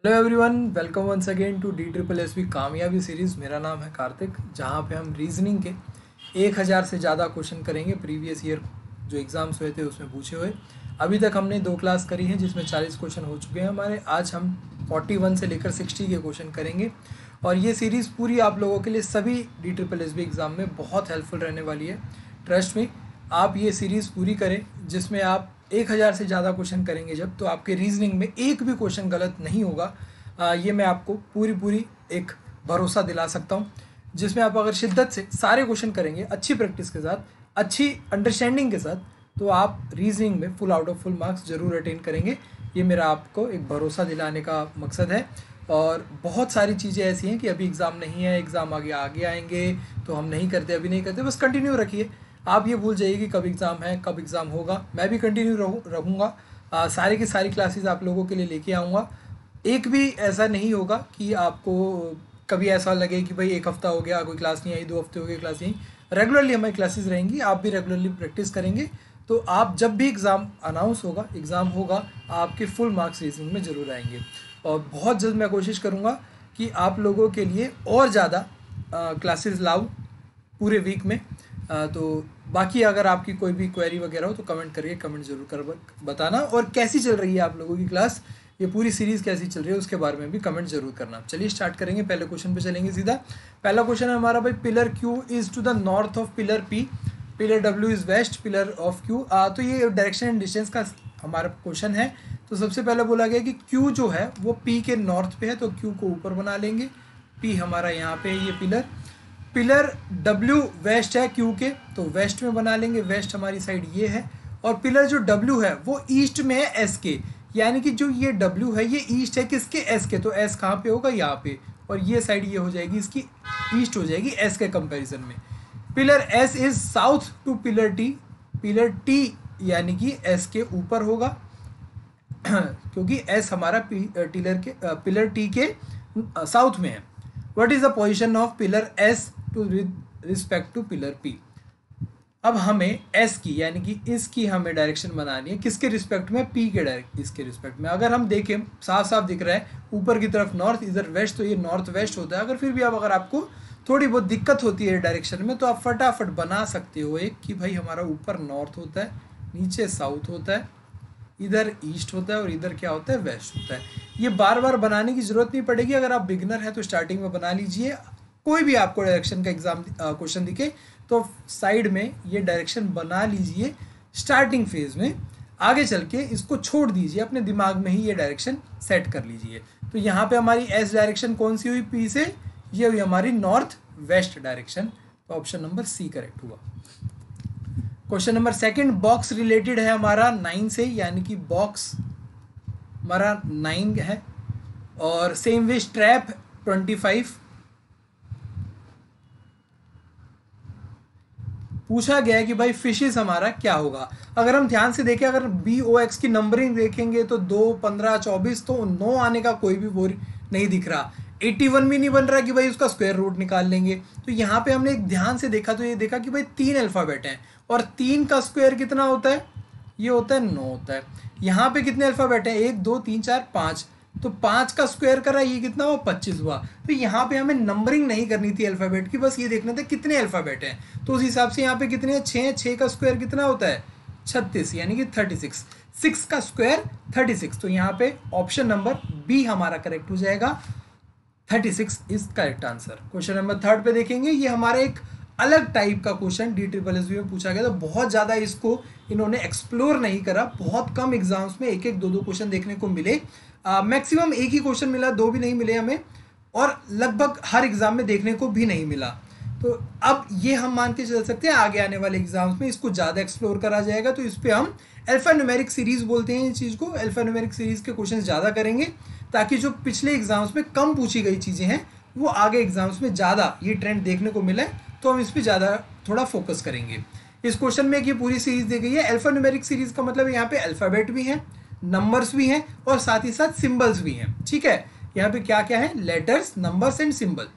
Hello everyone, welcome once again to DSSB कामयाबी series. मेरा नाम है कार्तिक, जहां पे हम रीजनिंग के 1000 से ज़्यादा क्वेश्चन करेंगे। प्रीवियस ईयर जो एग्ज़ाम्स हुए थे उसमें पूछे हुए। अभी तक हमने 2 क्लास करी हैं जिसमें 40 क्वेश्चन हो चुके हैं हमारे। आज हम 41 से लेकर 60 के क्वेश्चन करेंगे और ये सीरीज़ पूरी आप लोगों के लिए सभी DSSB एग्ज़ाम में बहुत हेल्पफुल रहने वाली है। ट्रस्ट में आप ये सीरीज़ पूरी करें जिसमें आप 1000 से ज़्यादा क्वेश्चन करेंगे जब, तो आपके रीजनिंग में एक भी क्वेश्चन गलत नहीं होगा। ये मैं आपको पूरी एक भरोसा दिला सकता हूँ, जिसमें आप अगर शिद्दत से सारे क्वेश्चन करेंगे अच्छी प्रैक्टिस के साथ, अच्छी अंडरस्टैंडिंग के साथ, तो आप रीजनिंग में full out of full marks ज़रूर अटेन करेंगे। ये मेरा आपको एक भरोसा दिलाने का मकसद है। और बहुत सारी चीज़ें ऐसी हैं कि अभी एग्ज़ाम नहीं है, एग्ज़ाम आगे आगे आएंगे तो हम नहीं करते, अभी नहीं करते। बस कंटिन्यू रखिए। आप ये भूल जाइए कि कब एग्ज़ाम है, कब एग्ज़ाम होगा। मैं भी कंटिन्यू रहूँगा। सारी की सारी क्लासेस आप लोगों के लिए लेके आऊँगा। एक भी ऐसा नहीं होगा कि आपको कभी ऐसा लगे कि भाई एक हफ़्ता हो गया कोई क्लास नहीं आई, 2 हफ्ते हो गए क्लास नहीं। रेगुलरली हमारी क्लासेस रहेंगी, आप भी रेगुलरली प्रैक्टिस करेंगे तो आप जब भी एग्ज़ाम अनाउंस होगा, एग्ज़ाम होगा, आपके फुल मार्क्स रीजनिंग में ज़रूर आएंगे। और बहुत जल्द मैं कोशिश करूँगा कि आप लोगों के लिए और ज़्यादा क्लासेस लाऊं पूरे वीक में। तो बाकी अगर आपकी कोई भी क्वेरी वगैरह हो तो कमेंट करिए, कमेंट जरूर कर बताना। और कैसी चल रही है आप लोगों की क्लास, ये पूरी सीरीज़ कैसी चल रही है उसके बारे में भी कमेंट जरूर करना। चलिए स्टार्ट करेंगे, पहले क्वेश्चन पे चलेंगे सीधा। पहला क्वेश्चन है हमारा भाई, pillar Q is to the north of pillar P, pillar W is west pillar of Q। तो ये डायरेक्शन एंड डिस्टेंस का हमारा क्वेश्चन है। तो सबसे पहले बोला गया कि Q जो है वो P के नॉर्थ पे है, तो Q को ऊपर बना लेंगे। P हमारा यहाँ पे है, ये पिलर W वेस्ट है Q के, तो वेस्ट में बना लेंगे। वेस्ट हमारी साइड ये है। और पिलर जो W है वो ईस्ट में है S के, यानी कि जो ये W है ये ईस्ट है किसके, S के। तो S कहाँ पे होगा, यहाँ पे। और ये साइड ये हो जाएगी इसकी, ईस्ट हो जाएगी S के कंपैरिजन में। Pillar S is south to pillar T, pillar T यानी कि S के ऊपर होगा क्योंकि S हमारा पिलर T के साउथ में है। What is the position of pillar S to respect to pillar P। अब हमें S की यानी कि इसकी हमें डायरेक्शन बनानी है किसके रिस्पेक्ट में, P के इसके रिस्पेक्ट में। अगर हम देखें साफ साफ दिख रहा है ऊपर की तरफ नॉर्थ, इधर वेस्ट, तो ये नॉर्थ वेस्ट होता है। अगर फिर भी अब अगर आपको थोड़ी बहुत दिक्कत होती है डायरेक्शन में, तो आप फटाफट बना सकते हो एक कि भाई हमारा ऊपर नॉर्थ होता है, नीचे साउथ होता है, इधर ईस्ट होता है और इधर क्या होता है, वेस्ट होता है। ये बार बार बनाने की जरूरत नहीं पड़ेगी। अगर आप बिगिनर है तो स्टार्टिंग में बना लीजिए। कोई भी आपको डायरेक्शन का एग्जाम क्वेश्चन दिखे तो साइड में ये डायरेक्शन बना लीजिए स्टार्टिंग फेज में। आगे चल के इसको छोड़ दीजिए, अपने दिमाग में ही ये डायरेक्शन सेट कर लीजिए। तो यहाँ पे हमारी एस डायरेक्शन कौन सी हुई, P से, ये हुई हमारी नॉर्थ वेस्ट डायरेक्शन। तो ऑप्शन नंबर C करेक्ट हुआ। Question number second, box related है हमारा 9 से, यानी कि बॉक्स हमारा 9 है। और सेम वे स्ट्रैप 25। पूछा गया है कि भाई फिशेस हमारा क्या होगा। अगर हम ध्यान से देखें, अगर BOX की नंबरिंग देखेंगे तो 2, 15, 24, तो 9 आने का कोई भी वो नहीं दिख रहा। 81 भी नहीं बन रहा कि भाई उसका स्क्वायर रूट निकाल लेंगे। तो यहाँ पे हमने एक ध्यान से देखा तो ये देखा कि भाई 3 अल्फ़ाबेट हैं और 3 का स्क्वायर कितना होता है, ये होता है 9 होता है। यहाँ पे कितने अल्फ़ाबेट हैं, 1, 2, 3, 4, 5, तो 5 का स्क्वायर करा, ये कितना हुआ, 25 हुआ। तो यहाँ पे हमें नंबरिंग नहीं करनी थी अल्फ़ाबेट की, बस ये देखना था कितने अल्फ़ाबेट हैं। तो उस हिसाब से यहाँ पे कितने हैं, 6, 6 का स्क्वायर कितना होता है, 36, यानी कि 36, 6 का स्क्वायर 36। तो यहाँ पे ऑप्शन नंबर B हमारा करेक्ट हो जाएगा, 36 is correct answer. Question number third पे देखेंगे, ये हमारा एक अलग टाइप का क्वेश्चन DSSB में पूछा गया था। बहुत ज़्यादा इसको इन्होंने एक्सप्लोर नहीं करा, बहुत कम एग्जाम्स में एक एक दो क्वेश्चन देखने को मिले। मैक्सिमम एक ही क्वेश्चन मिला, 2 भी नहीं मिले हमें, और लगभग हर एग्जाम में देखने को भी नहीं मिला। तो अब ये हम मान के चल सकते हैं आगे आने वाले एग्जाम्स में इसको ज़्यादा एक्सप्लोर करा जाएगा। तो इस पर हम अल्फा न्यूमेरिक सीरीज बोलते हैं, इस चीज़ को अल्फा न्यूमेरिक सीरीज के क्वेश्चन ज़्यादा करेंगे, ताकि जो पिछले एग्जाम्स में कम पूछी गई चीज़ें हैं वो आगे एग्जाम्स में ज़्यादा ये ट्रेंड देखने को मिले, तो हम इस पर ज़्यादा थोड़ा फोकस करेंगे। इस क्वेश्चन में ये पूरी सीरीज दी गई है। अल्फा न्यूमेरिक सीरीज का मतलब यहाँ पे अल्फ़ाबेट भी हैं, नंबर्स भी हैं और साथ ही साथ सिंबल्स भी हैं। ठीक है, यहाँ पे क्या क्या है, लेटर्स, नंबर्स एंड सिंबल।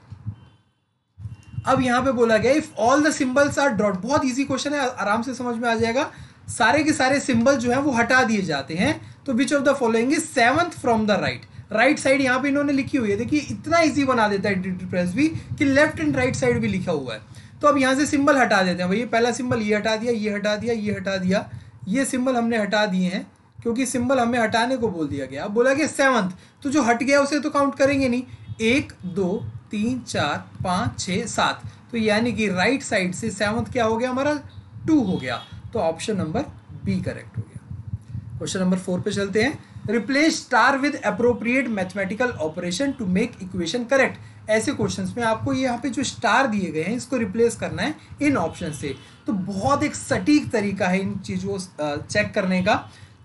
अब यहाँ पे बोला गया if all the symbols R dot, बहुत इजी क्वेश्चन है, आराम से समझ में आ जाएगा। सारे के सारे सिंबल जो है वो हटा दिए जाते हैं, तो which of the following is seventh from the right. Right side यहाँ पे इन्होंने लिखी हुई है, देखिए इतना इजी बना देता है डी भी कि लेफ्ट एंड राइट साइड भी लिखा हुआ है। तो अब यहाँ से सिंबल हटा देते हैं भाई, पहला सिंबल ये हटा दिया, ये हटा दिया, ये हटा दिया, ये सिंबल हमने हटा दिए हैं क्योंकि सिंबल हमें हटाने को बोल दिया गया। अब बोला गया 7th, तो जो हट गया उसे तो काउंट करेंगे नहीं। 1 2 3 4 5 6 7, तो यानी कि राइट साइड से 7th क्या हो गया हमारा 2 हो गया, तो ऑप्शन नंबर बी करेक्ट हो गया। क्वेश्चन नंबर 4 पे चलते हैं। Replace star with appropriate mathematical operation to make equation correct. ऐसे क्वेश्चंस में आपको यहाँ पे जो स्टार दिए गए हैं इसको रिप्लेस करना है इन ऑप्शन से। तो बहुत एक सटीक तरीका है इन चीज़ों को चेक करने का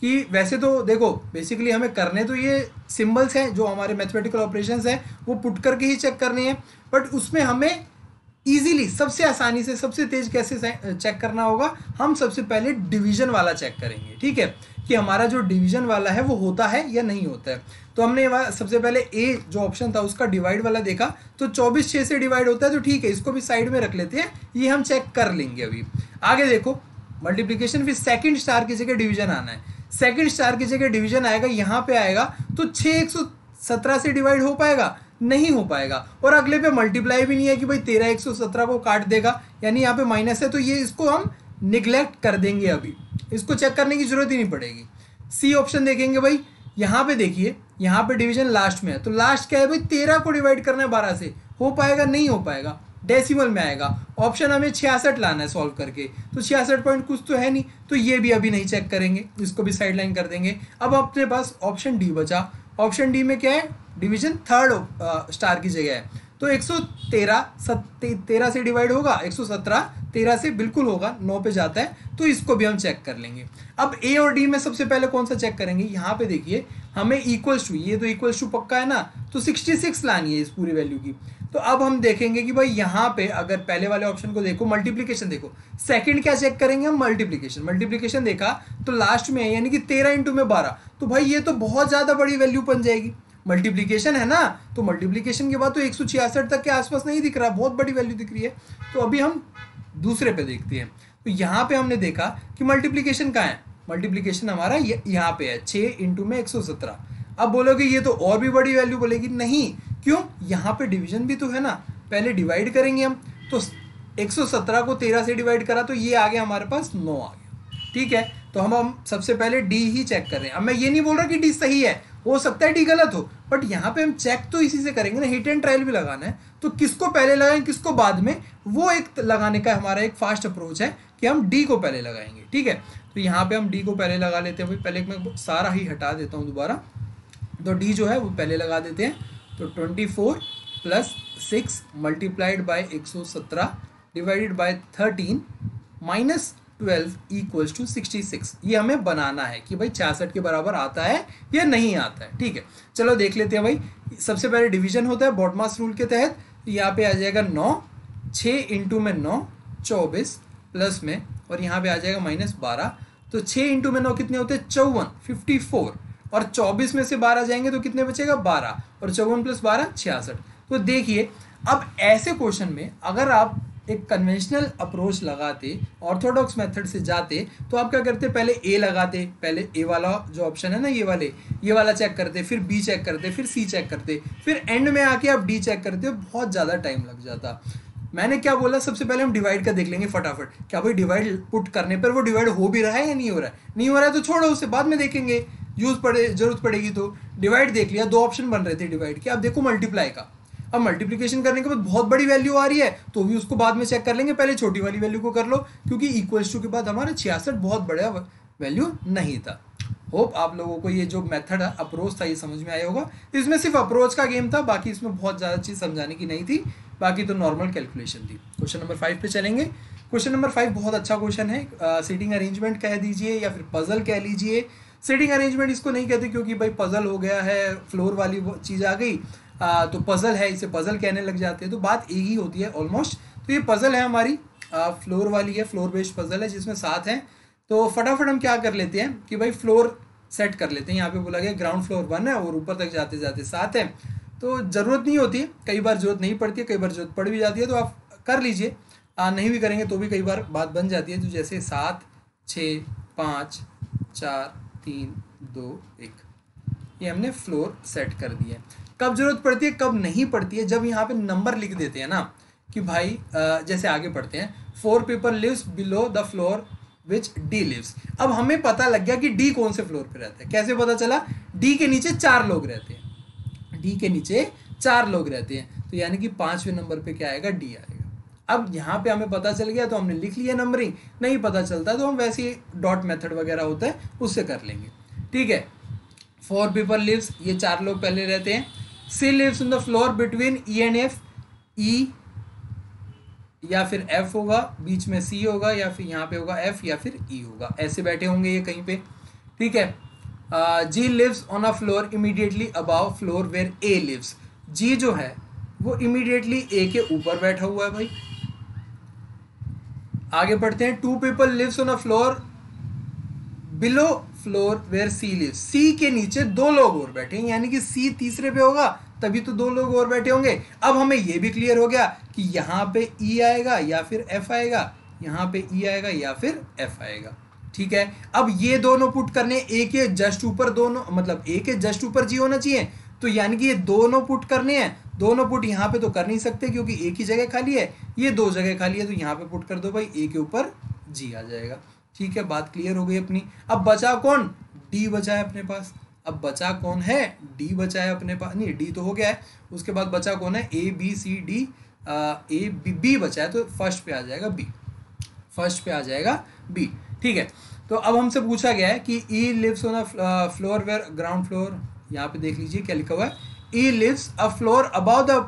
कि वैसे तो देखो बेसिकली हमें करने तो ये सिंबल्स हैं जो हमारे मैथमेटिकल ऑपरेशंस हैं वो पुट करके ही चेक करने हैं, बट उसमें हमें इजीली सबसे आसानी से सबसे तेज कैसे चेक करना होगा, हम सबसे पहले डिवीजन वाला चेक करेंगे। ठीक है, कि हमारा जो डिवीजन वाला है वो होता है या नहीं होता है। तो हमने सबसे पहले ए जो ऑप्शन था उसका डिवाइड वाला देखा, तो 24 6 से डिवाइड होता है, तो ठीक है इसको भी साइड में रख लेते हैं, ये हम चेक कर लेंगे। अभी आगे देखो मल्टीप्लीकेशन, फिर सेकंड स्टार की जगह डिवीजन आना है, सेकंड स्टार की जगह डिवीजन आएगा, यहाँ पे आएगा तो 6 117 से डिवाइड हो पाएगा, नहीं हो पाएगा। और अगले पे मल्टीप्लाई भी नहीं है कि भाई 13 117 को काट देगा, यानी यहाँ पे माइनस है, तो ये इसको हम निगलेक्ट कर देंगे, अभी इसको चेक करने की जरूरत ही नहीं पड़ेगी। सी ऑप्शन देखेंगे भाई, यहाँ पे देखिए यहाँ पे डिवीजन लास्ट में है, तो लास्ट क्या है भाई 13 को डिवाइड करना है 12 से, हो पाएगा नहीं हो पाएगा, डेसिमल में आएगा। ऑप्शन हमें 66 लाना है सॉल्व करके, तो 66 पॉइंट कुछ तो है नहीं, तो ये भी अभी नहीं चेक करेंगे, इसको भी साइड लाइन कर देंगे। अब अपने पास ऑप्शन डी बचा, ऑप्शन डी में क्या है डिवीजन थर्ड स्टार की जगह है, तो 113 13 से डिवाइड होगा, 117 13 से बिल्कुल होगा, 9 पे जाता है, तो इसको भी हम चेक कर लेंगे। अब ए और डी में सबसे पहले कौन सा चेक करेंगे, यहाँ पे देखिए हमें इक्वल्स टू, ये तो इक्वल्स टू पक्का है ना, तो 66 लानी है इस पूरी वैल्यू की। तो अब हम देखेंगे कि भाई यहाँ पे अगर पहले वाले ऑप्शन को देखो, मल्टीप्लीकेशन देखो, सेकंड क्या चेक करेंगे हम मल्टीप्लीकेशन, मल्टीप्लीकेशन देखा तो लास्ट में है, यानी कि 13 इंटू में 12, तो भाई ये तो बहुत ज़्यादा बड़ी वैल्यू बन जाएगी, मल्टीप्लीकेशन है ना, तो मल्टीप्लीकेशन के बाद तो 166 तक के आसपास नहीं दिख रहा, बहुत बड़ी वैल्यू दिख रही है। तो अभी हम दूसरे पे देखते हैं, तो यहाँ पे हमने देखा कि मल्टीप्लीकेशन कहाँ है, मल्टीप्लीकेशन हमारा यहाँ पे है 6 इंटू में 117। अब बोलोगे ये तो और भी बड़ी वैल्यू बोलेगी, नहीं, क्यों, यहाँ पे डिवीजन भी तो है ना, पहले डिवाइड करेंगे हम, तो 117 को 13 से डिवाइड करा तो ये आ गया हमारे पास 9 आ गया। ठीक है, तो हम सबसे पहले डी ही चेक कर रहे हैं। अब मैं ये नहीं बोल रहा कि डी सही है, हो सकता है डी गलत हो, बट यहाँ पे हम चेक तो इसी से करेंगे ना, हिट एंड ट्रायल भी लगाना है, तो किसको पहले लगाएं किसको बाद में, वो एक लगाने का हमारा एक फास्ट अप्रोच है कि हम डी को पहले लगाएंगे। ठीक है, तो यहाँ पे हम डी को पहले लगा लेते हैं भाई, पहले मैं सारा ही हटा देता हूँ दोबारा, तो डी जो है वो पहले लगा देते हैं। तो 24 plus 6 multiplied by 117 divided by 13 minus 12 equals to 66, ये हमें बनाना है कि भाई 66 के बराबर आता है या नहीं आता है। ठीक है, चलो देख लेते हैं भाई। सबसे पहले डिवीजन होता है बॉडमास रूल के तहत, तो यहाँ पे आ जाएगा 9, 6 इंटू में 9 24 प्लस में, और यहाँ पे आ जाएगा माइनस 12, तो 6 इंटू में 9 कितने होते हैं 54 54, और 24 में से 12 जाएंगे तो कितने बचेगा 12, और 54 प्लस 12 66। तो देखिए अब ऐसे क्वेश्चन में अगर आप एक कन्वेंशनल अप्रोच लगाते, ऑर्थोडॉक्स मेथड से जाते, तो आप क्या करते, पहले ए लगाते, पहले ए वाला जो ऑप्शन है ना ये वाला चेक करते, फिर बी चेक करते, फिर सी चेक करते, फिर एंड में आके आप डी चेक करते, बहुत ज़्यादा टाइम लग जाता। मैंने क्या बोला, सबसे पहले हम डिवाइड का देख लेंगे फटाफट, क्या भाई डिवाइड पुट करने पर वो डिवाइड हो भी रहा है या नहीं हो रहा है, नहीं हो रहा है तो छोड़ो, उसे बाद में देखेंगे, जरूरत पड़ेगी तो। डिवाइड देख लिया, 2 ऑप्शन बन रहे थे डिवाइड के, अब देखो मल्टीप्लाई का, अब मल्टीप्लिकेशन करने के बाद बहुत बड़ी वैल्यू आ रही है तो भी उसको बाद में चेक कर लेंगे, पहले छोटी वाली वैल्यू को कर लो, क्योंकि इक्वल्स टू के बाद हमारा 66 बहुत बड़ा वैल्यू नहीं था। होप आप लोगों को ये जो मेथड अप्रोच था ये समझ में आया होगा। इसमें सिर्फ अप्रोच का गेम था, बाकी इसमें बहुत ज़्यादा चीज़ समझाने की नहीं थी, बाकी तो नॉर्मल कैलकुलेशन थी। क्वेश्चन नंबर 5 पे चलेंगे। क्वेश्चन नंबर 5 बहुत अच्छा क्वेश्चन है, सीटिंग अरेंजमेंट कह दीजिए या फिर पजल कह लीजिए। सीटिंग अरेंजमेंट इसको नहीं कहते क्योंकि भाई पजल हो गया है, फ्लोर वाली चीज़ आ गई, तो पजल है, इसे पजल कहने लग जाते हैं, तो बात एक ही होती है ऑलमोस्ट। तो ये पजल है हमारी, फ्लोर वाली है, फ्लोर बेस्ड पजल है जिसमें 7 हैं। तो फटाफट हम क्या कर लेते हैं कि भाई फ्लोर सेट कर लेते हैं। यहाँ पे बोला गया ग्राउंड फ्लोर 1 है और ऊपर तक जाते जाते 7 है, तो ज़रूरत नहीं होती है, कई बार जरूरत नहीं पड़ती है, कई बार जरूरत पड़ भी जाती है, तो आप कर लीजिए, नहीं भी करेंगे तो भी कई बार बात बन जाती है। तो जैसे 7 6 5 4 3 2 1, ये हमने फ्लोर सेट कर दिया है। कब जरूरत पड़ती है, कब नहीं पड़ती है, जब यहाँ पे नंबर लिख देते हैं ना कि भाई जैसे आगे पढ़ते हैं 4 people lives below the floor which D lives। अब हमें पता लग गया कि डी कौन से फ्लोर पे रहता है। कैसे पता चला, डी के नीचे 4 लोग रहते हैं, डी के नीचे 4 लोग रहते हैं, तो यानी कि 5वें नंबर पे क्या आएगा, डी आएगा। अब यहाँ पे हमें पता चल गया तो हमने लिख लिया नंबरिंग, नहीं पता चलता तो हम वैसे ही डॉट मेथड वगैरह होता है उससे कर लेंगे। ठीक है, 4 people lives, ये 4 लोग पहले रहते हैं। C lives on the floor between E and F, E या फिर F होगा, बीच में C होगा, या फिर यहाँ पे होगा F या फिर E होगा, ऐसे बैठे होंगे ये कहीं पे। ठीक है, G lives on a floor immediately above floor where A lives। G जो है वो immediately A के ऊपर बैठा हुआ है भाई। आगे बढ़ते हैं, 2 people lives on a floor below floor where C lives। C के नीचे 2 लोग और बैठे हैं, यानी कि C तीसरे पे होगा तभी तो 2 लोग और बैठे होंगे। अब हमें ये भी क्लियर हो गया कि यहाँ पे E आएगा या फिर F आएगा, यहाँ पे E आएगा या फिर F आएगा। ठीक है, अब ये दोनों पुट करने, A के जस्ट ऊपर दोनों, मतलब A के जस्ट ऊपर G होना चाहिए, तो यानी कि ये दोनों पुट करने हैं। दोनों पुट यहाँ पे तो कर नहीं सकते क्योंकि एक ही जगह खाली है, ये 2 जगह खाली है, तो यहाँ पे पुट कर दो भाई, A के ऊपर G आ जाएगा। ठीक है, बात क्लियर हो गई अपनी। अब बचा कौन, D बचा है अपने पास। अब बचा कौन है, D बचा है अपने पास, नहीं D तो हो गया है, उसके बाद बचा कौन है, A B C D, B बचा है, तो फर्स्ट पे आ जाएगा B, फर्स्ट पे आ जाएगा B। ठीक है, तो अब हमसे पूछा गया है कि E lives on a floor where ground floor, यहाँ पे देख लीजिए क्या लिखा हुआ है, E lives a floor above the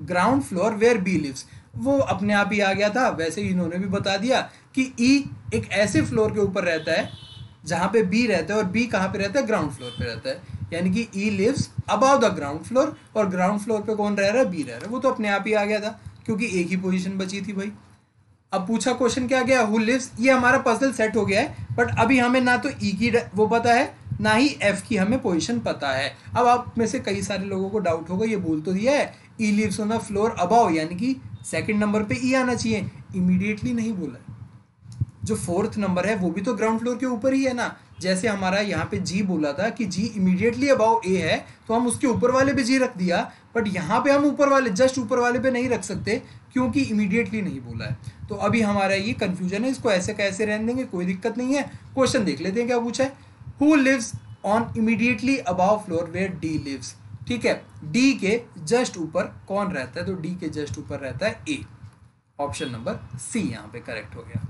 ground floor where B lives। वो अपने आप ही आ गया था, वैसे ही इन्होंने भी बता दिया कि E एक ऐसे फ्लोर के ऊपर रहता है जहाँ पे B रहता है, और B कहाँ पे रहता है, ग्राउंड फ्लोर पे रहता है, यानी कि E lives above the ground floor, और ग्राउंड फ्लोर पे कौन रह रहा है, B रह रहा है। वो तो अपने आप ही आ गया था क्योंकि एक ही पोजीशन बची थी भाई। अब पूछा क्वेश्चन क्या गया, हु लिव्स, ये हमारा पजल सेट हो गया है, बट अभी हमें ना तो E की वो पता है ना ही F की हमें पोजीशन पता है। अब आप में से कई सारे लोगों को डाउट होगा, ये बोल तो दिया है E lives on the floor above, यानी कि सेकंड नंबर पे E आना चाहिए, इमीडिएटली नहीं बोला है। जो 4th नंबर है वो भी तो ग्राउंड फ्लोर के ऊपर ही है ना, जैसे हमारा यहाँ पे G बोला था कि G इमीडिएटली अबाउ A है, तो हम उसके ऊपर वाले पे G रख दिया, बट यहाँ पे हम ऊपर वाले, जस्ट ऊपर वाले पे नहीं रख सकते क्योंकि इमीडिएटली नहीं बोला है। तो अभी हमारा ये कंफ्यूजन है, इसको ऐसे कैसे रहने देंगे, कोई दिक्कत नहीं है। क्वेश्चन देख लेते हैं क्या पूछा है, who lives on immediately above floor where D lives. ठीक है, D के जस्ट ऊपर कौन रहता है, तो D के जस्ट ऊपर रहता है A, ऑप्शन नंबर C यहाँ पे करेक्ट हो गया।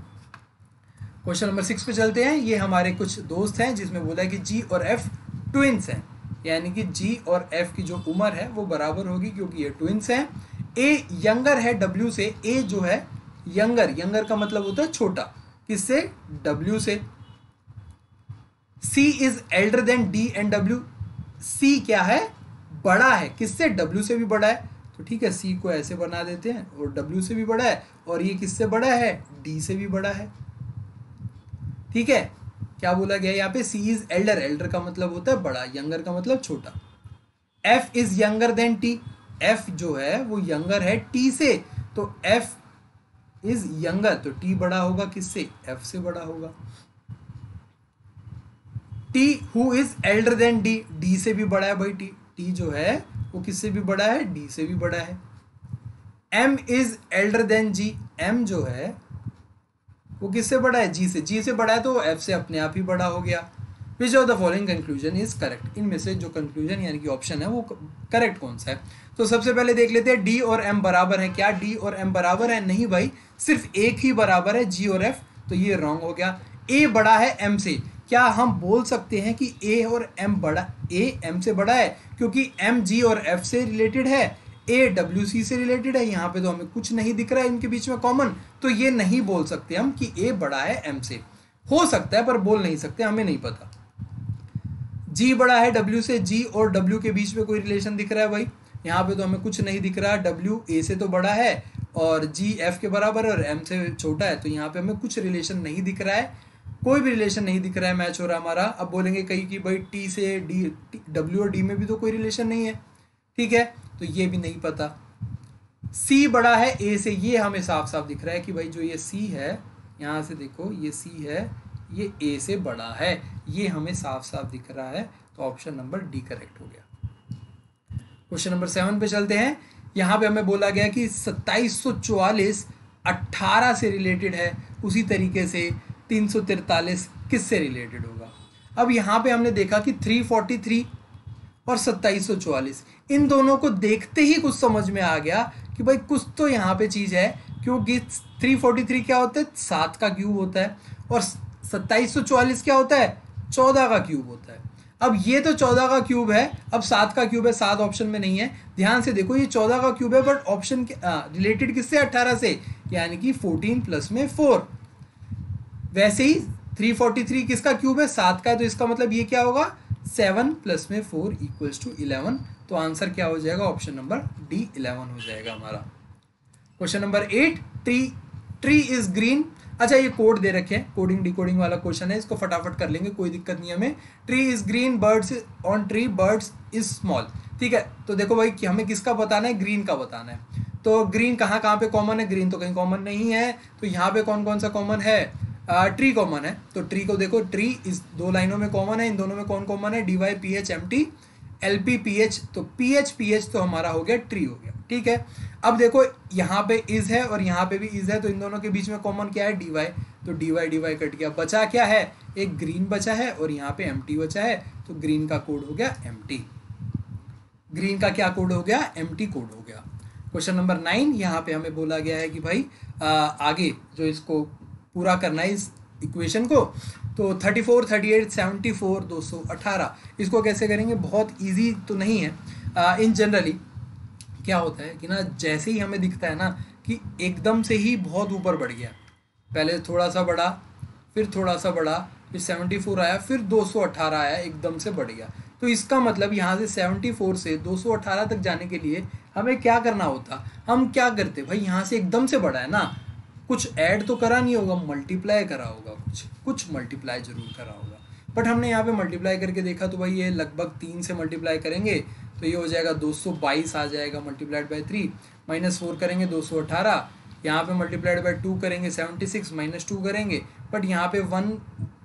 क्वेश्चन नंबर 6 पे चलते हैं। ये हमारे कुछ दोस्त हैं जिसमें बोला है कि G और F ट्विंस हैं, यानी कि G और F की जो उम्र है वो बराबर होगी क्योंकि ये ट्विंस हैं। A यंगर है W से, A जो है यंगर, यंगर का मतलब होता है छोटा, किससे, W से। C is elder than D and W, C क्या है, बड़ा है, किससे, W से भी बड़ा है, तो ठीक है C को ऐसे बना देते हैं, और W से भी बड़ा है, और ये किससे बड़ा है, D से भी बड़ा है। ठीक है, क्या बोला गया यहाँ पे, C इज एल्डर, एल्डर का मतलब होता है बड़ा, यंगर का मतलब छोटा। F is younger than T, F जो है वो यंगर है T से, तो F इज यंगर, तो T बड़ा होगा किससे, F से बड़ा होगा। T who is elder than D, D से भी बड़ा है भाई, T जो है वो किससे भी बड़ा है, D से भी बड़ा है। M is elder than G, M जो है वो किससे बड़ा है, G से, G से बड़ा है तो F से अपने आप ही बड़ा हो गया। Which of the following conclusion is correct, इनमें से जो कंक्लूजन यानी कि ऑप्शन है वो करेक्ट कौन सा है। तो सबसे पहले देख लेते हैं D और M बराबर है क्या, D और M बराबर है, नहीं भाई, सिर्फ एक ही बराबर है, G और F, तो ये रॉन्ग हो गया। A बड़ा है M से, क्या हम बोल सकते हैं कि A और M बड़ा, A M से बड़ा है, क्योंकि M G और F से रिलेटेड है, A W C से रिलेटेड है, यहाँ पे तो हमें कुछ नहीं दिख रहा है इनके बीच में कॉमन, तो ये नहीं बोल सकते हम कि A बड़ा है M से। हो सकता है पर बोल नहीं सकते, हमें नहीं पता। G बड़ा है W से, G और W के बीच में कोई रिलेशन दिख रहा है भाई, यहाँ पे तो हमें कुछ नहीं दिख रहा। W A से तो बड़ा है और G F के बराबर और M से छोटा है, तो यहाँ पे हमें कुछ रिलेशन नहीं दिख रहा है, कोई भी रिलेशन नहीं दिख रहा है मैच हो रहा हमारा। अब बोलेंगे कहीं कि भाई T से D, W और D में भी तो कोई रिलेशन नहीं है, ठीक है, तो ये भी नहीं पता। C बड़ा है A से, ये हमें साफ साफ दिख रहा है कि भाई जो ये C है, यहाँ से देखो ये C है, ये ए से बड़ा है, ये हमें साफ साफ दिख रहा है, तो ऑप्शन नंबर डी करेक्ट हो गया। क्वेश्चन नंबर 7 पे चलते हैं। यहाँ पे हमें बोला गया कि 2744 18 से रिलेटेड है, उसी तरीके से 343 किस से रिलेटेड होगा। अब यहाँ पे हमने देखा कि 343 और 2744 इन दोनों को देखते ही कुछ समझ में आ गया कि भाई कुछ तो यहाँ पे चीज़ है, क्योंकि 343 क्या होता है, 7 का क्यूब होता है, और 2744 क्या होता है, 14 का क्यूब होता है। अब ये तो 14 का क्यूब है, अब 7 का क्यूब है, 7 ऑप्शन में नहीं है। ध्यान से देखो, ये 14 का क्यूब है बट ऑप्शन रिलेटेड किससे, 18 से, यानी कि 14 प्लस में 4। वैसे ही 343 किसका क्यूब है, 7 का है, तो इसका मतलब ये क्या होगा, 7 प्लस में 4 इक्वल्स टू 11। तो आंसर क्या हो जाएगा, ऑप्शन नंबर डी 11 हो जाएगा हमारा। Question number 8, tree is green. अच्छा, ये कोड दे रखे हैं, कोडिंग डिकोडिंग वाला क्वेश्चन है, इसको फटाफट कर लेंगे, कोई दिक्कत नहीं हमें। Tree is green, birds on tree, birds is small. ठीक है, तो देखो भाई कि हमें किसका बताना है, ग्रीन का बताना है। तो ग्रीन कहाँ कहाँ पे कॉमन है, ग्रीन तो कहीं कॉमन नहीं है, तो यहाँ पे कौन कौन सा कॉमन है, ट्री कॉमन है। तो ट्री को देखो, ट्री इस 2 लाइनों में कॉमन है, इन दोनों में कौन कॉमन है, DY PH MT LP PH, तो PH तो हमारा हो गया, ट्री हो गया। ठीक है, अब देखो यहाँ पे इज है और यहाँ पे भी इज है, तो इन दोनों के बीच में कॉमन क्या है, DY, तो DY कट गया, बचा क्या है, एक ग्रीन बचा है और यहाँ पे MT बचा है, तो ग्रीन का कोड हो गया MT। ग्रीन का क्या कोड हो गया, MT कोड हो गया। क्वेश्चन नंबर 9, यहाँ पे हमें बोला गया है कि भाई आगे जो इसको पूरा करना है इस इक्वेशन को, तो 34, 38, 74, 218 इसको कैसे करेंगे, बहुत इजी तो नहीं है। इन जनरली क्या होता है कि ना, जैसे ही हमें दिखता है ना कि एकदम से ही बहुत ऊपर बढ़ गया, पहले थोड़ा सा बढ़ा, फिर थोड़ा सा बढ़ा, फिर 74 आया, फिर 218 आया, एकदम से बढ़ गया, तो इसका मतलब यहाँ से 74 से 218 तक जाने के लिए हमें क्या करना होता, हम क्या करते भाई, यहाँ से एकदम से बढ़ा है ना, कुछ ऐड तो करा नहीं होगा, मल्टीप्लाई करा होगा, कुछ मल्टीप्लाई जरूर करा होगा। बट हमने यहाँ पे मल्टीप्लाई करके देखा, तो भाई ये लगभग 3 से मल्टीप्लाई करेंगे तो ये हो जाएगा 222 आ जाएगा, मल्टीप्लाइड बाई 3, -4 करेंगे 218, यहाँ पे मल्टीप्लाइड बाई 2 करेंगे 76, -2 करेंगे, बट यहाँ पे 1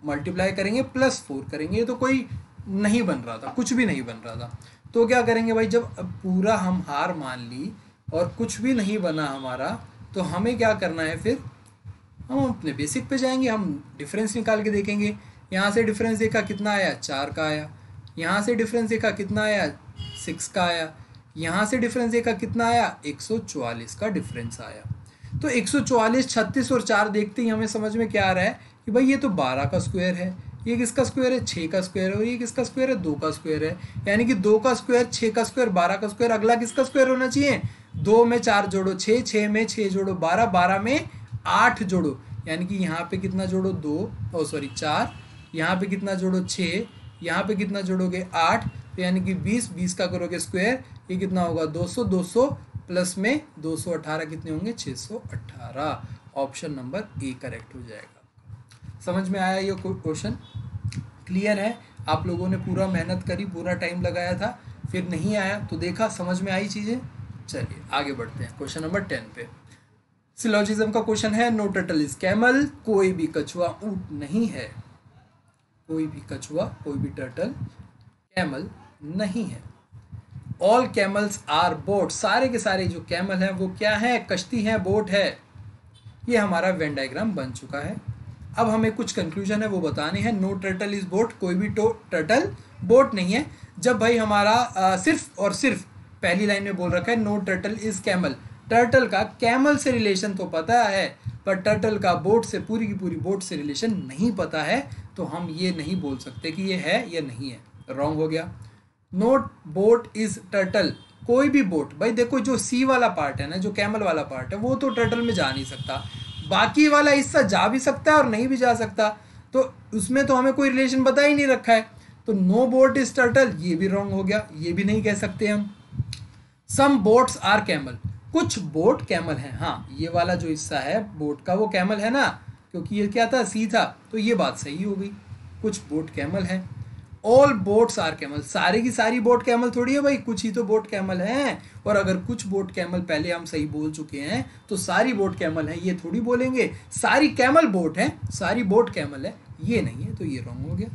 मल्टीप्लाई करेंगे +4 करेंगे, तो कोई नहीं बन रहा था, कुछ भी नहीं बन रहा था। तो क्या करेंगे भाई, जब पूरा हम हार मान ली और कुछ भी नहीं बना हमारा, तो हमें क्या करना है, फिर हम अपने बेसिक पे जाएंगे, हम डिफरेंस निकाल के देखेंगे। यहाँ से डिफरेंस देखा कितना आया, 4 का आया, यहाँ से डिफरेंस देखा कितना आया, 6 का आया, यहाँ से डिफरेंस देखा कितना आया, 144 का डिफरेंस आया। तो 144, 36 और 4 देखते ही हमें समझ में क्या आ रहा है कि भाई ये तो 12 का स्क्वायर है, ये किसका स्क्वायर है, 6 का स्क्वायर है, और ये किसका स्क्वायर है, 2 का स्क्वायर है, यानी कि 2 का स्क्वायर, 6 का स्क्वायर, 12 का स्क्वायर, अगला किसका स्क्वायर होना चाहिए, 2 में 4 जोड़ो 6, 6 में 6 जोड़ो 12, 12 में 8 जोड़ो, यानी कि यहाँ पे कितना जोड़ो 4, यहाँ पे कितना जोड़ो 6, यहाँ पे कितना जोड़ोगे 8, तो यानी कि 20, 20 का करोगे स्क्वायर, ये कितना होगा 200, 200 प्लस में 218 कितने होंगे, 618। ऑप्शन नंबर ए करेक्ट हो जाएगा। समझ में आया ये क्वेश्चन, क्लियर है, आप लोगों ने पूरा मेहनत करी, पूरा टाइम लगाया था, फिर नहीं आया तो देखा, समझ में आई चीज़ें। चलिए आगे बढ़ते हैं क्वेश्चन नंबर 10 पे। सिलोजिज्म का क्वेश्चन है, नो टर्टल इज कैमल, कोई भी कछुआ ऊंट नहीं है, कोई भी कछुआ, कोई भी टर्टल कैमल नहीं है। ऑल कैमल्स आर बोट, सारे के सारे जो कैमल हैं वो क्या है, कश्ती है, बोट है। ये हमारा वेन डायग्राम बन चुका है। अब हमें कुछ कंक्लूजन है वो बताने हैं। नो टर्टल इज बोट, कोई भी टर्टल बोट नहीं है। जब भाई हमारा सिर्फ और सिर्फ पहली लाइन में बोल रखा है no turtle is camel, turtle का कैमल से रिलेशन तो पता है, पर टर्टल का बोट से, पूरी की पूरी बोट से रिलेशन नहीं पता है, तो हम ये नहीं बोल सकते कि ये है या नहीं है, रॉन्ग हो गया। नोट बोट इज टर्टल, कोई भी बोट, भाई देखो जो सी वाला पार्ट है ना, जो कैमल वाला पार्ट है, वो तो टर्टल में जा नहीं सकता, बाकी वाला हिस्सा जा भी सकता है और नहीं भी जा सकता, तो उसमें तो हमें कोई रिलेशन बता ही नहीं रखा है, तो नो बोट इज टर्टल, ये भी रॉन्ग हो गया, ये भी नहीं कह सकते हम। सम बोट्स आर कैमल, कुछ बोट कैमल हैं, हाँ ये वाला जो हिस्सा है बोट का वो कैमल है ना, क्योंकि ये क्या था, सी था, तो ये बात सही हो गई, कुछ बोट कैमल है। ऑल बोट्स आर कैमल, सारी की सारी बोट कैमल थोड़ी है भाई, कुछ ही तो बोट कैमल हैं। और अगर कुछ बोट कैमल पहले हम सही बोल चुके हैं तो सारी बोट कैमल है, ये थोड़ी बोलेंगे सारी कैमल बोट है, सारी बोट कैमल है, ये नहीं है, तो ये रॉन्ग हो गया।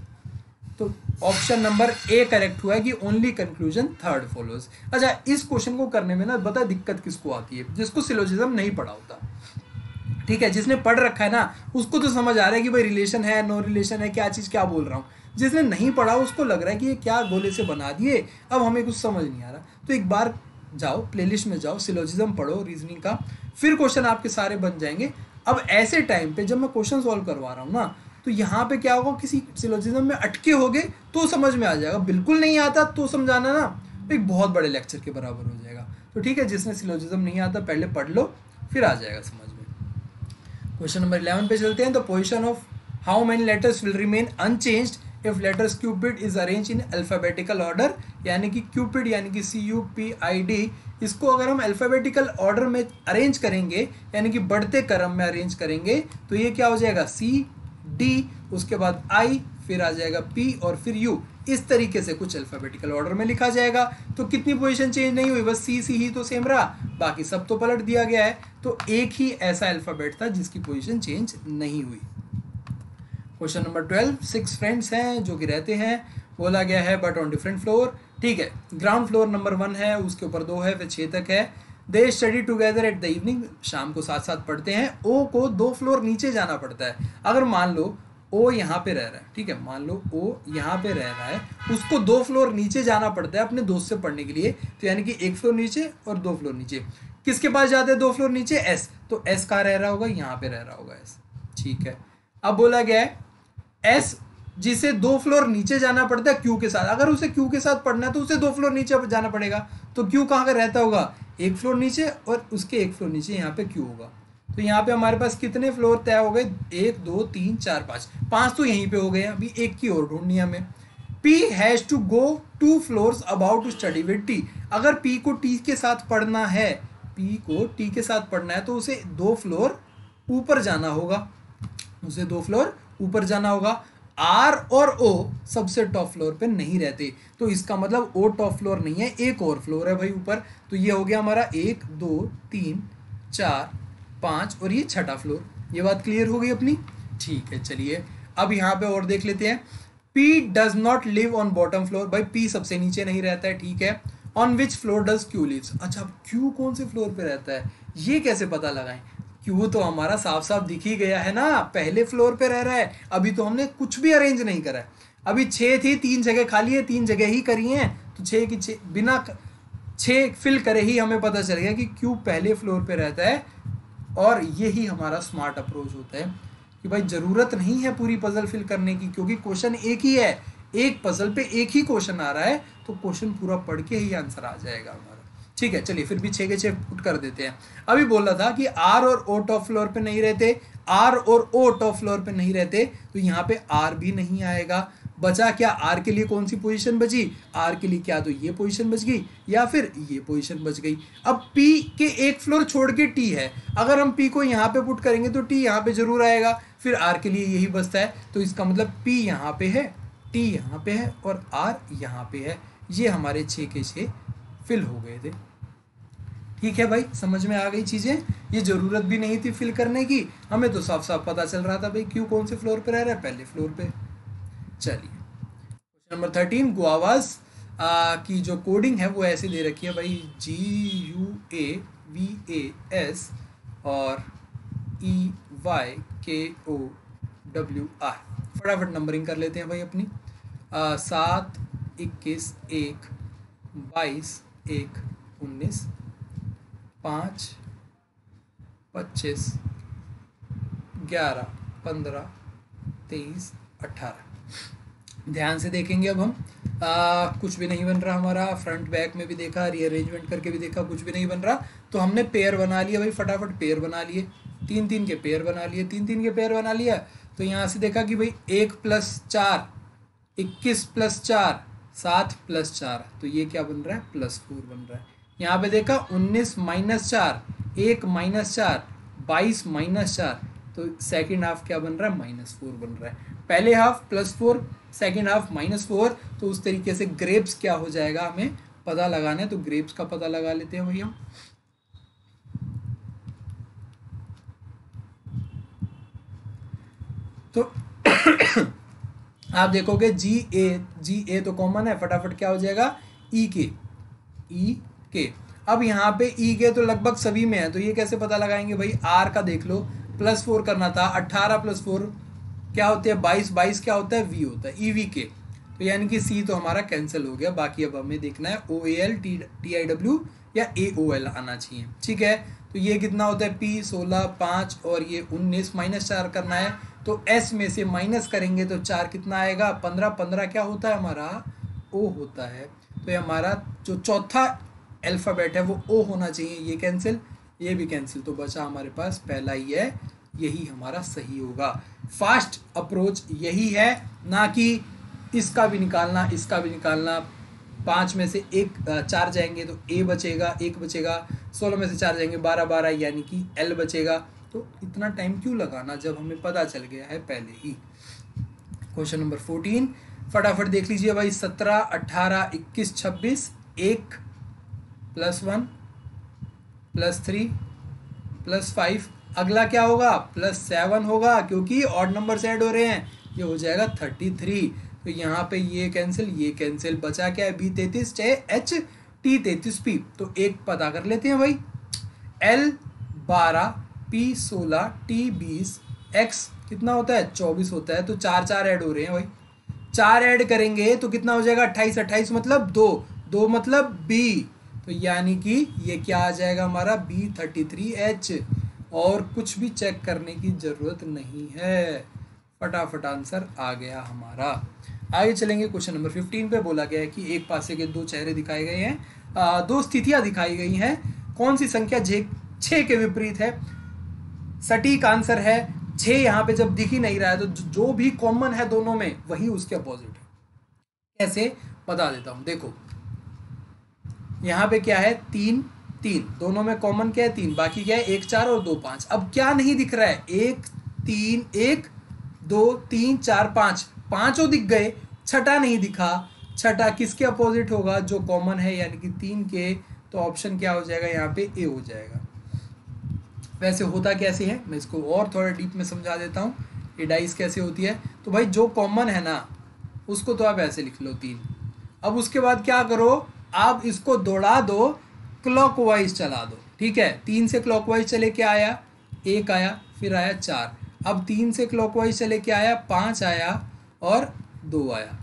तो ऑप्शन नंबर ए करेक्ट हुआ है कि ओनली कंक्लूजन थर्ड फॉलोज। अच्छा, इस क्वेश्चन को करने में ना बता दिक्कत किसको आती है, जिसको सिलोजिज्म नहीं पढ़ा होता, ठीक है। जिसने पढ़ रखा है ना उसको तो समझ आ रहा है कि भाई रिलेशन है, नो रिलेशन है, क्या चीज़ क्या बोल रहा हूँ। जिसने नहीं पढ़ा उसको लग रहा है कि ये क्या गोले से बना दिए, अब हमें कुछ समझ नहीं आ रहा। तो एक बार जाओ प्लेलिस्ट में जाओ, सिलोजिज्म पढ़ो रीजनिंग का, फिर क्वेश्चन आपके सारे बन जाएंगे। अब ऐसे टाइम पे जब मैं क्वेश्चन सॉल्व करवा रहा हूँ ना, तो यहाँ पे क्या होगा, किसी सिलोजिज्म में अटके होगे तो समझ में आ जाएगा, बिल्कुल नहीं आता तो समझाना ना एक बहुत बड़े लेक्चर के बराबर हो जाएगा। तो ठीक है, जिसने सिलोजिज्म नहीं आता पहले पढ़ लो, फिर आ जाएगा समझ में। क्वेश्चन नंबर 11 पे चलते हैं। The position of how many letters will remain unchanged if letters Cupid is arrange in alphabetical order, यानी कि क्यूपिड यानी कि CUPID, इसको अगर हम अल्फाबेटिकल ऑर्डर में अरेंज करेंगे यानी कि बढ़ते क्रम में अरेंज करेंगे तो ये क्या हो जाएगा, CD, उसके बाद I, फिर आ जाएगा P और फिर U। इस तरीके से कुछ अल्फाबेटिकल ऑर्डर में लिखा जाएगा। तो कितनी पोजीशन चेंज नहीं हुई, बस C ही तो सेम रहा, बाकी सब तो पलट दिया गया है। तो एक ही ऐसा अल्फाबेट था जिसकी पोजीशन चेंज नहीं हुई। क्वेश्चन नंबर 12, 6 फ्रेंड्स हैं जो कि रहते हैं, बोला गया है बट ऑन डिफरेंट फ्लोर, ठीक है। ग्राउंड फ्लोर नंबर 1 है, उसके ऊपर 2 है, फिर 6 तक है। They study together at the evening, शाम को साथ साथ पढ़ते हैं। ओ को 2 फ्लोर नीचे जाना पड़ता है। अगर मान लो ओ यहाँ पे रह रहा है, ठीक है, मान लो ओ यहाँ पे रह रहा है, उसको 2 फ्लोर नीचे जाना पड़ता है अपने दोस्त से पढ़ने के लिए, तो यानी कि 1 फ्लोर नीचे और 2 फ्लोर नीचे। किसके पास जाते हैं 2 फ्लोर नीचे, S, तो S कहाँ रह रहा होगा, यहाँ पे रह रहा होगा S, ठीक है। अब बोला गया है S जिसे 2 फ्लोर नीचे जाना पड़ता है Q के साथ, अगर उसे Q के साथ पढ़ना है तो उसे 2 फ्लोर नीचे जाना पड़ेगा। तो Q कहाँ का रहता होगा, 1 फ्लोर नीचे, और उसके 1 फ्लोर नीचे यहाँ पे Q होगा। तो यहाँ पे हमारे पास कितने फ्लोर तय हो गए, 1 2 3 4 5 तो यहीं पे हो गए। अभी एक की और ढूंढनी है हमें। P has to go 2 floors about to study with T, अगर P को T के साथ पढ़ना है, P को T के साथ पढ़ना है तो उसे 2 फ्लोर ऊपर जाना होगा, उसे 2 फ्लोर ऊपर जाना होगा। R और O सबसे टॉप फ्लोर पे नहीं रहते, तो इसका मतलब O टॉप फ्लोर नहीं है, एक और फ्लोर है भाई ऊपर। तो ये हो गया हमारा 1 2 3 4 5 और ये 6ठा फ्लोर। ये बात क्लियर हो गई अपनी, ठीक है। चलिए अब यहाँ पे और देख लेते हैं। P does not live on bottom floor, भाई P सबसे नीचे नहीं रहता है, ठीक है। On which floor does Q lives, अच्छा Q कौन से फ्लोर पे रहता है, ये कैसे पता लगाएं। Q तो हमारा साफ साफ दिख ही गया है ना, पहले फ्लोर पे रह रहा है। अभी तो हमने कुछ भी अरेंज नहीं करा है, अभी 6 थी, 3 जगह खाली है, 3 जगह ही करी हैं, तो 6 की 6 बिना 6 फिल करे ही हमें पता चल गया कि Q पहले फ्लोर पे रहता है। और यही हमारा स्मार्ट अप्रोच होता है कि भाई ज़रूरत नहीं है पूरी पजल फिल करने की, क्योंकि क्वेश्चन एक ही है, एक पजल पे एक ही क्वेश्चन आ रहा है, तो क्वेश्चन पूरा पढ़ के ही आंसर आ जाएगा हमारा, ठीक है। चलिए फिर भी 6 के 6 पुट कर देते हैं। अभी बोला था कि R और O टॉप फ्लोर पे नहीं रहते, R और O टॉप फ्लोर पे नहीं रहते, तो यहाँ पे R भी नहीं आएगा। बचा क्या, R के लिए कौन सी पोजीशन बची, R के लिए क्या तो ये पोजीशन बच गई या फिर ये पोजीशन बच गई। अब P के 1 फ्लोर छोड़ के T है, अगर हम P को यहाँ पे पुट करेंगे तो T यहाँ पे जरूर आएगा, फिर R के लिए यही बचता है। तो इसका मतलब P यहाँ पे है, T यहाँ पे है और R यहाँ पे है। ये हमारे 6 के 6 फिल हो गए थे, ठीक है भाई, समझ में आ गई चीज़ें। ये ज़रूरत भी नहीं थी फिल करने की, हमें तो साफ साफ पता चल रहा था भाई Q कौन से फ्लोर पे रह रहा है, पहले फ्लोर पे। चलिए क्वेश्चन नंबर 13, गुआवास की जो कोडिंग है वो ऐसे दे रखी है भाई, GUAVAS और EYKOWR। फटाफट नंबरिंग कर लेते हैं भाई अपनी। 7 21 1 22 1 19 5 25 11 15 23 18। ध्यान से देखेंगे अब हम, कुछ भी नहीं बन रहा हमारा, फ्रंट बैक में भी देखा, रीअरेंजमेंट करके भी देखा, कुछ भी नहीं बन रहा। तो हमने पेयर बना लिया भाई, फटाफट पेयर बना लिए, 3 3 के पेयर बना लिए, 3 3 के पेयर बना लिया। तो यहाँ से देखा कि भाई 1 + 4 21 + 4 7 + 4, तो ये क्या बन रहा है, +4 बन रहा है। यहाँ पे देखा 19 - 4 1 - 4 22 - 4, तो सेकेंड हाफ क्या बन रहा है, -4 बन रहा है। पहले हाफ +4 सेकेंड हाफ -4, तो उस तरीके से ग्रेप्स क्या हो जाएगा हमें पता लगाना है, तो ग्रेप्स का पता लगा लेते हैं भैया। तो आप देखोगे जी ए तो कॉमन है, फटाफट क्या हो जाएगा ई के। अब यहाँ पे ई के तो लगभग सभी में है, तो ये कैसे पता लगाएंगे भाई, आर का देख लो, +4 करना था, 18 + 4 क्या होते हैं 22, 22 क्या होता है वी होता है, ईवी के, तो यानी कि सी तो हमारा कैंसिल हो गया। बाकी अब हमें देखना है OAL TIW या AOL आना चाहिए, ठीक है। तो ये कितना होता है P 16 5 और ये 19 -4 करना है, तो S में से माइनस करेंगे तो 4 कितना आएगा 15, 15 क्या होता है हमारा O होता है, तो ये हमारा जो चौथा अल्फ़ाबेट है वो O होना चाहिए, ये कैंसिल, ये भी कैंसिल, तो बचा हमारे पास पहला ही है, यही हमारा सही होगा। फास्ट अप्रोच यही है, ना कि इसका भी निकालना इसका भी निकालना। 5 में से 4 जाएंगे तो ए बचेगा, 1 बचेगा, 16 में से 4 जाएंगे 12, 12 यानी कि एल बचेगा। तो इतना टाइम क्यों लगाना जब हमें पता चल गया है पहले ही। क्वेश्चन नंबर 14 फटाफट देख लीजिए भाई, 17 18 21 26, 1 +1 +3 +5, अगला क्या होगा +7 होगा, क्योंकि ऑड नंबर ऐड हो रहे हैं, ये हो जाएगा 33। तो यहाँ पे ये कैंसिल, बचा क्या है B33 H T33P, तो एक पता कर लेते हैं भाई, L 12 P 16 T 20 X कितना होता है 24 होता है, तो 4 4 ऐड हो रहे हैं भाई, 4 ऐड करेंगे तो कितना हो जाएगा 28, 28 मतलब 2, 2 मतलब B, तो यानी कि ये क्या आ जाएगा हमारा B33H, और कुछ भी चेक करने की ज़रूरत नहीं है, फटाफट आंसर आ गया हमारा। आगे चलेंगे क्वेश्चन नंबर 15 पे, बोला गया है कि एक पासे के 2 चेहरे दिखाए गए हैं, 2 स्थितियां दिखाई गई हैं, कौन सी संख्या 6 के विपरीत है। सटीक आंसर है 6, यहाँ पे जब दिख ही नहीं रहा है तो जो भी कॉमन है दोनों में वही उसके अपोजिट है। कैसे बता देता हूँ, देखो यहाँ पे क्या है 3 3, दोनों में कॉमन क्या है 3, बाकी क्या है 1 4 और 2 5। अब क्या नहीं दिख रहा है 1 3 1 2 3 4 5, पांचों दिख गए, छठा नहीं दिखा, छठा किसके अपोजिट होगा जो कॉमन है यानी कि 3 के, तो ऑप्शन क्या हो जाएगा यहाँ पे ए हो जाएगा। वैसे होता कैसे है मैं इसको और थोड़ा डीप में समझा देता हूँ, ये डाइस कैसे होती है। तो भाई जो कॉमन है ना उसको तो आप ऐसे लिख लो 3, अब उसके बाद क्या करो आप इसको दौड़ा दो, क्लॉकवाइज चला दो, ठीक है। 3 से क्लॉकवाइज चले क्या आया 1 आया, फिर आया 4, अब 3 से क्लॉकवाइज चले क्या आया 5 आया और 2 आया,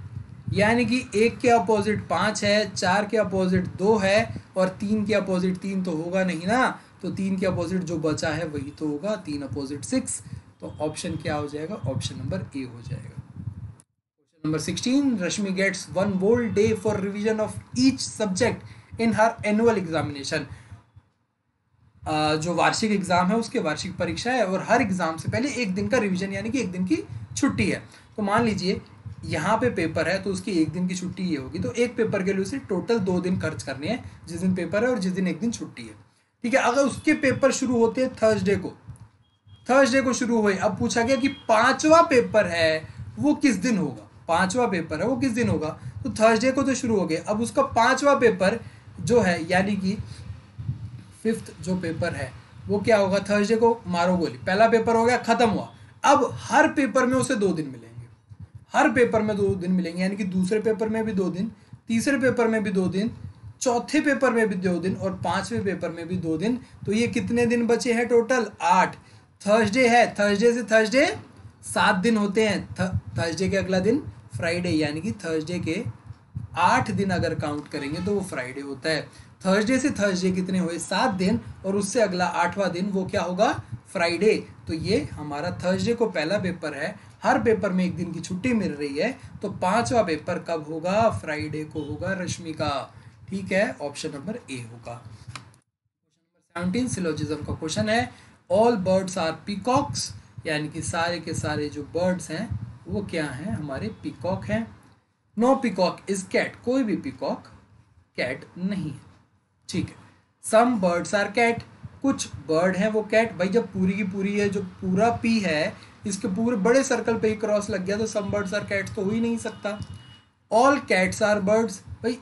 यानी कि 1 के अपोजिट 5 है, 4 के अपोजिट 2 है और 3 के अपोजिट 3 तो होगा नहीं ना, तो 3 के अपोजिट जो बचा है वही तो होगा, 3 अपोजिट 6, तो ऑप्शन क्या हो जाएगा ऑप्शन नंबर ए हो जाएगा। Question number 16 Rashmi gets 1 whole day for revision of each subject in her annual examination। जो वार्षिक एग्जाम है उसके वार्षिक परीक्षा है और हर एग्जाम से पहले एक दिन का रिवीजन यानी कि एक दिन की छुट्टी है। तो मान लीजिए यहाँ पे पेपर है तो उसकी एक दिन की छुट्टी ये होगी, तो एक पेपर के लिए उसे टोटल 2 दिन खर्च करने हैं, जिस दिन पेपर है और जिस दिन एक दिन छुट्टी है, ठीक है। अगर उसके पेपर शुरू होते हैं थर्सडे को शुरू हुए, अब पूछा गया कि 5वां पेपर है वो किस दिन होगा, 5वां पेपर है वो किस दिन होगा, तो थर्सडे को तो शुरू हो गए, अब उसका 5वां पेपर जो है यानी कि 5th जो पेपर है वो क्या होगा, थर्सडे को मारो गोली, पहला पेपर हो गया खत्म हुआ, अब हर पेपर में उसे 2 दिन मिलेंगे, हर पेपर में 2 दिन मिलेंगे, यानी कि दूसरे पेपर में भी 2 दिन, तीसरे पेपर में भी 2 दिन, चौथे पेपर में भी 2 दिन और 5वें पेपर में भी 2 दिन। तो ये कितने दिन बचे हैं टोटल 8। थर्सडे है, थर्सडे से थर्सडे 7 दिन होते हैं, थर्सडे के अगला दिन फ्राइडे, यानी कि थर्सडे के 8 दिन अगर काउंट करेंगे तो वो फ्राइडे होता है। थर्सडे से थर्सडे कितने हुए 7 दिन और उससे अगला 8वां दिन वो क्या होगा फ्राइडे। तो ये हमारा थर्सडे को पहला पेपर है, हर पेपर में एक दिन की छुट्टी मिल रही है, तो 5वां पेपर कब होगा फ्राइडे को होगा रश्मि का, ठीक है, ऑप्शन नंबर ए होगा। क्वेश्चन नंबर 17 सिलोजिज्म का क्वेश्चन है, ऑल बर्ड्स आर पीकॉक्स, यानी कि सारे के सारे जो बर्ड्स हैं वो क्या हैं हमारे पीकॉक हैं। नो पीकॉक इज कैट, कोई भी पीकॉक कैट नहीं है, ठीक है। सम बर्ड्स आर कैट, कुछ बर्ड हैं वो कैट, भाई जब पूरी की पूरी है जो पूरा पी है इसके पूरे बड़े सर्कल पे ही क्रॉस लग गया तो सम बर्ड्स आर कैट्स तो हो ही नहीं सकता। ऑल कैट्स आर बर्ड्स, भाई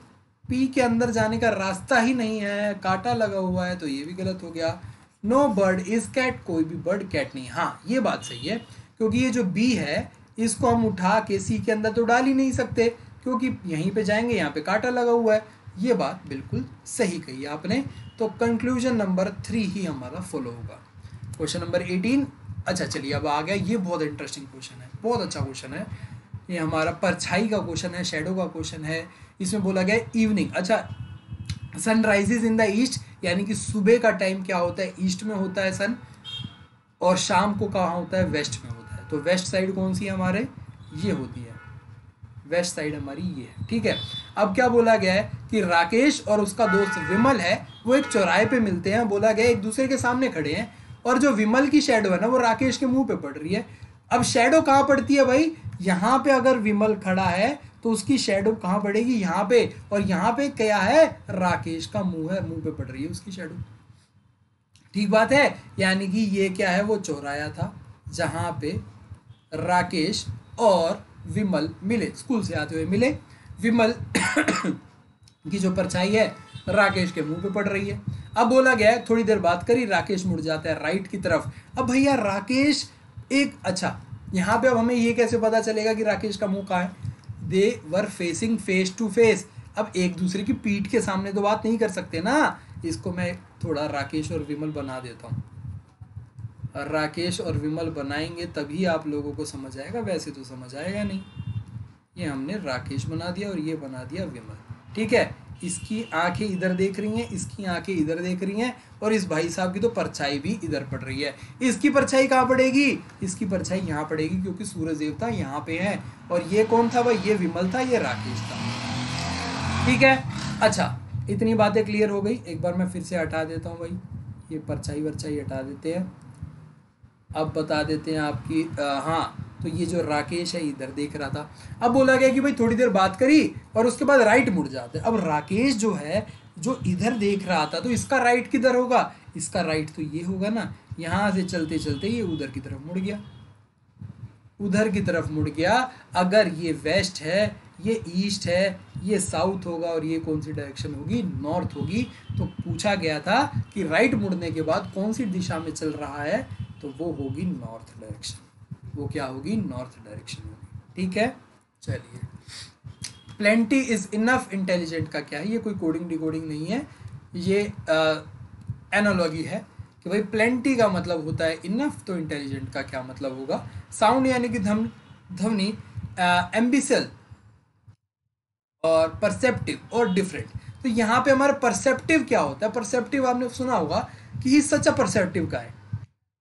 पी के अंदर जाने का रास्ता ही नहीं है, कांटा लगा हुआ है, तो ये भी गलत हो गया। नो बर्ड इज कैट, कोई भी बर्ड कैट नहीं। हाँ ये बात सही है, क्योंकि ये जो बी है इसको हम उठा के सी के अंदर तो डाल ही नहीं सकते, क्योंकि यहीं पे जाएंगे यहाँ पे कांटा लगा हुआ है। ये बात बिल्कुल सही कही आपने। तो कंक्लूजन नंबर 3 ही हमारा फॉलो होगा। Question number 18। अच्छा चलिए अब आ गया, ये बहुत इंटरेस्टिंग क्वेश्चन है, बहुत अच्छा क्वेश्चन है। ये हमारा परछाई का क्वेश्चन है, शेडो का क्वेश्चन है। इसमें बोला गया इवनिंग, अच्छा sun rises in the east, यानी कि सुबह का टाइम क्या होता है, ईस्ट में होता है सन, और शाम को कहाँ होता है, वेस्ट में होता है। तो वेस्ट साइड कौन सी है हमारे, ये होती है, वेस्ट साइड हमारी ये है, ठीक है। अब क्या बोला गया है कि राकेश और उसका दोस्त विमल है, वो एक चौराहे पे मिलते हैं। बोला गया एक दूसरे के सामने खड़े हैं, और जो विमल की शेडो है ना वो राकेश के मुंह पे पड़ रही है। अब शेडो कहाँ पड़ती है भाई, यहाँ पे अगर विमल खड़ा है तो उसकी शेडो कहाँ पड़ेगी, यहाँ पे, और यहाँ पे क्या है, राकेश का मुंह है, मुंह पे पड़ रही है उसकी शेडो। ठीक बात है, यानी कि ये क्या है, वो चौराया था जहाँ पे राकेश और विमल मिले, स्कूल से आते हुए मिले। विमल की जो परछाई है राकेश के मुंह पे पड़ रही है। अब बोला गया है थोड़ी देर बात करी, राकेश मुड़ जाता है राइट की तरफ। अब भैया राकेश एक, अच्छा यहाँ पे अब हमें ये कैसे पता चलेगा कि राकेश का मुंह कहाँ है, they were facing face to face. अब एक दूसरे की पीठ के सामने तो बात नहीं कर सकते ना, इसको मैं थोड़ा राकेश और विमल बना देता हूँ। राकेश और विमल बनाएंगे तभी आप लोगों को समझ आएगा, वैसे तो समझ आएगा नहीं। ये हमने राकेश बना दिया और ये बना दिया विमल, ठीक है। इसकी आंखें इधर देख रही हैं, इसकी आंखें इधर देख रही हैं, और इस भाई साहब की तो परछाई भी इधर पड़ रही है। इसकी परछाई कहाँ पड़ेगी, इसकी परछाई यहाँ पड़ेगी, क्योंकि सूरज देवता यहाँ पे है। और ये कौन था भाई, ये विमल था, ये राकेश था, ठीक है। अच्छा इतनी बातें क्लियर हो गई। एक बार मैं फिर से हटा देता हूँ भाई, ये परछाई वरछाई हटा देते हैं। अब बता देते हैं आपकी हाँ, तो ये जो राकेश है इधर देख रहा था। अब बोला गया कि भाई थोड़ी देर बात करी और उसके बाद राइट मुड़ जाते। अब राकेश जो है जो इधर देख रहा था, तो इसका राइट किधर होगा, इसका राइट तो ये होगा ना। यहाँ से चलते चलते ये उधर की तरफ मुड़ गया, उधर की तरफ मुड़ गया। अगर ये वेस्ट है, ये ईस्ट है, ये साउथ होगा, और ये कौन सी डायरेक्शन होगी, नॉर्थ होगी। तो पूछा गया था कि राइट मुड़ने के बाद कौन सी दिशा में चल रहा है, तो वो होगी नॉर्थ डायरेक्शन। वो क्या होगी, नॉर्थ डायरेक्शन होगी, ठीक है। चलिए प्लेंटी इज इनफ इंटेलिजेंट का क्या है, ये कोई कोडिंग डिकोडिंग नहीं है, ये एनालॉजी है कि भाई प्लेंटी का मतलब होता है इनफ, तो इंटेलिजेंट का क्या मतलब होगा, साउंड यानी कि ध्वनि, एम्बिसल और परसेप्टिव और डिफरेंट। तो यहाँ पे हमारा परसेप्टिव क्या होता है, परसेप्टिव आपने सुना होगा कि ही सच अ परसेप्टिव का है।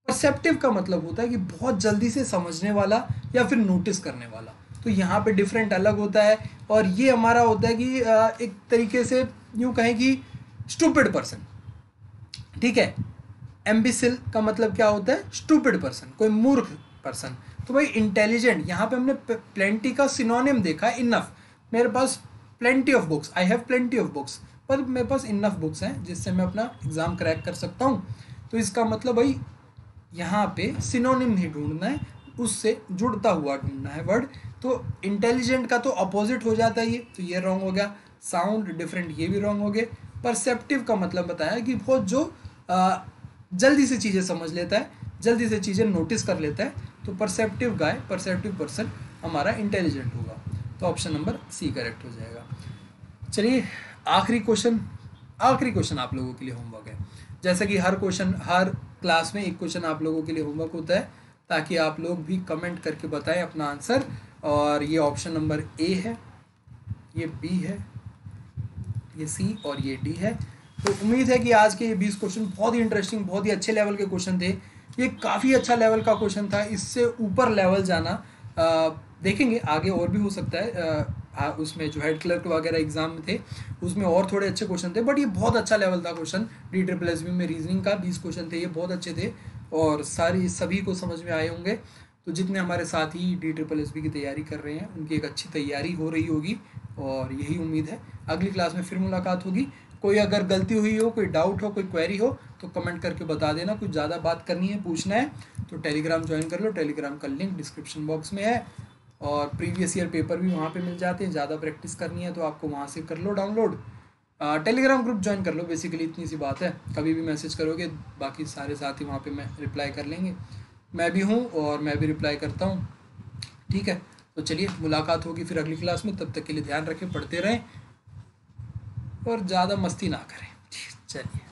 परसेप्टिव का मतलब होता है कि बहुत जल्दी से समझने वाला या फिर नोटिस करने वाला। तो यहाँ पे डिफरेंट अलग होता है, और ये हमारा होता है कि एक तरीके से यूँ कहें कि स्टूपिड पर्सन, ठीक है। एम्बिसिल का मतलब क्या होता है, स्टूपिड पर्सन, कोई मूर्ख पर्सन। तो भाई इंटेलिजेंट, यहाँ पे हमने प्लेंटी का सिनोनिम देखा, इनफ। मेरे पास plenty of books, I have plenty of books, पर मेरे पास इनफ बुक्स हैं जिससे मैं अपना एग्जाम क्रैक कर सकता हूँ। तो इसका मतलब भाई यहाँ पे सिनोनिम नहीं ढूंढना है, उससे जुड़ता हुआ ढूंढना है वर्ड। तो इंटेलिजेंट का तो अपोजिट हो जाता है ये, तो ये रॉन्ग हो गया। साउंड डिफरेंट, ये भी रॉन्ग हो गए। परसेप्टिव का मतलब बताया कि बहुत जो जल्दी से चीज़ें समझ लेता है, जल्दी से चीज़ें नोटिस कर लेता है, तो परसेप्टिव गाय, परसेप्टिव पर्सन हमारा इंटेलिजेंट होगा। तो ऑप्शन नंबर सी करेक्ट हो जाएगा। चलिए आखिरी क्वेश्चन आप लोगों के लिए होमवर्क है। जैसा कि हर क्लास में एक क्वेश्चन आप लोगों के लिए होमवर्क होता है, ताकि आप लोग भी कमेंट करके बताएं अपना आंसर। और ये ऑप्शन नंबर ए है, ये बी है, ये सी और ये डी है। तो उम्मीद है कि आज के ये 20 क्वेश्चन बहुत ही इंटरेस्टिंग, बहुत ही अच्छे लेवल के क्वेश्चन थे। ये काफ़ी अच्छा लेवल का क्वेश्चन था, इससे ऊपर लेवल जाना देखेंगे आगे और भी हो सकता है। उसमें जो हेड क्लर्क वगैरह एग्जाम में थे उसमें और थोड़े अच्छे क्वेश्चन थे, बट ये बहुत अच्छा लेवल था क्वेश्चन। DSSB में रीजनिंग का 20 क्वेश्चन थे, ये बहुत अच्छे थे और सभी को समझ में आए होंगे। तो जितने हमारे साथी DSSB की तैयारी कर रहे हैं उनकी एक अच्छी तैयारी हो रही होगी, और यही उम्मीद है। अगली क्लास में फिर मुलाकात होगी। कोई अगर गलती हुई हो, कोई डाउट हो, कोई क्वेरी हो, तो कमेंट करके बता देना। कुछ ज़्यादा बात करनी है, पूछना है तो टेलीग्राम ज्वाइन कर लो, टेलीग्राम का लिंक डिस्क्रिप्शन बॉक्स में है, और प्रीवियस ईयर पेपर भी वहाँ पे मिल जाते हैं। ज़्यादा प्रैक्टिस करनी है तो आपको वहाँ से कर लो डाउनलोड। टेलीग्राम ग्रुप ज्वाइन कर लो, बेसिकली इतनी सी बात है। कभी भी मैसेज करोगे बाकी सारे साथी वहाँ पे मैं रिप्लाई कर लेंगे, मैं भी हूँ और मैं भी रिप्लाई करता हूँ, ठीक है। तो चलिए मुलाकात होगी फिर अगली क्लास में, तब तक के लिए ध्यान रखें, पढ़ते रहें और ज़्यादा मस्ती ना करें, चलिए।